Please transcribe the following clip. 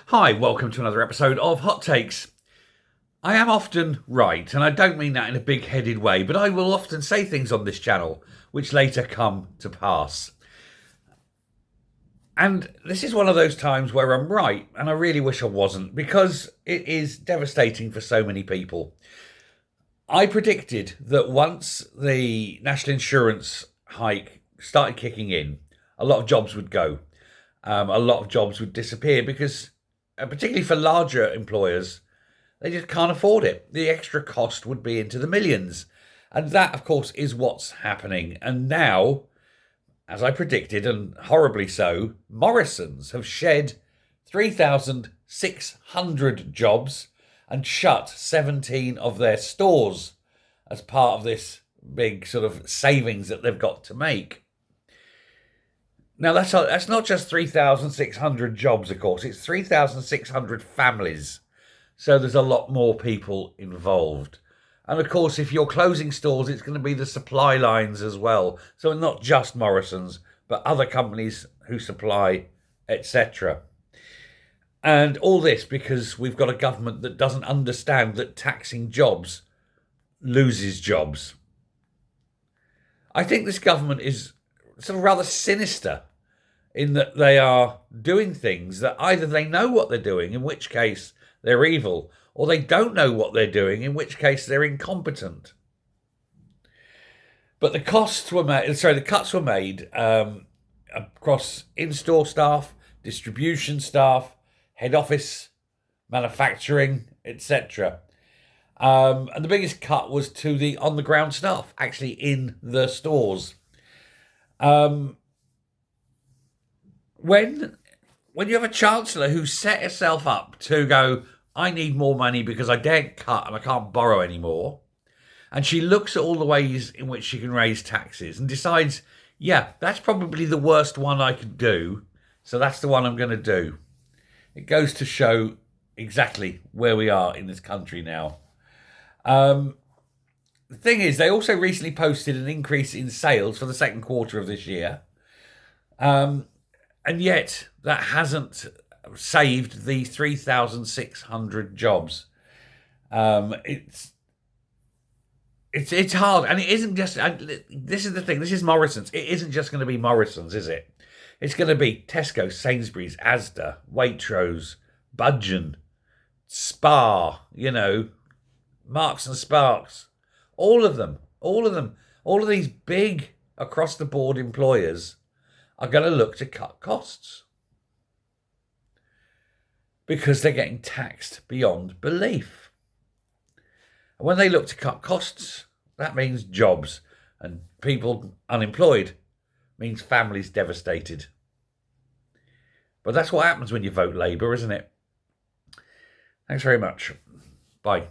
Hi, welcome to another episode of Hot Takes. I am often right, and I don't mean that in a big-headed way, but I will often say things on this channel which later come to pass. And this is one of those times where I'm right, and I really wish I wasn't, because it is devastating for so many people. I predicted that once the national insurance hike started kicking in, a lot of jobs would go. A lot of jobs would disappear because, particularly for larger employers, they just can't afford it. The extra cost would be into the millions. And that, of course, is what's happening. And now, as I predicted, and horribly so, Morrisons have shed 3,600 jobs and shut 17 of their stores as part of this big sort of savings that they've got to make. Now, that's not just 3,600 jobs, of course. It's 3,600 families. So there's a lot more people involved. And, of course, if you're closing stores, it's going to be the supply lines as well. So not just Morrisons, but other companies who supply, etc. And all this because we've got a government that doesn't understand that taxing jobs loses jobs. I think this government is sort of rather sinister in that they are doing things that either they know what they're doing, in which case they're evil, or they don't know what they're doing, in which case they're incompetent. But the cuts were made across in-store staff, distribution staff, head office, manufacturing, etc. And the biggest cut was to the on-the-ground staff, actually in the stores. When you have a chancellor who set herself up to go, I need more money because I daren't cut and I can't borrow anymore, and she looks at all the ways in which she can raise taxes and decides, yeah, that's probably the worst one I could do, so that's the one I'm going to do. It goes to show exactly where we are in this country now. The thing is, they also recently posted an increase in sales for the second quarter of this year. And yet that hasn't saved the 3,600 jobs. It's hard, and it isn't just. This is the thing. This is Morrisons. It isn't just going to be Morrisons, is it? It's going to be Tesco, Sainsbury's, Asda, Waitrose, Budgeon, Spar. Marks and Sparks. All of them. All of these big across-the-board employers are going to look to cut costs because they're getting taxed beyond belief. And when they look to cut costs, that means jobs, and people unemployed means families devastated. But that's what happens when you vote Labour, isn't it? Thanks very much. Bye.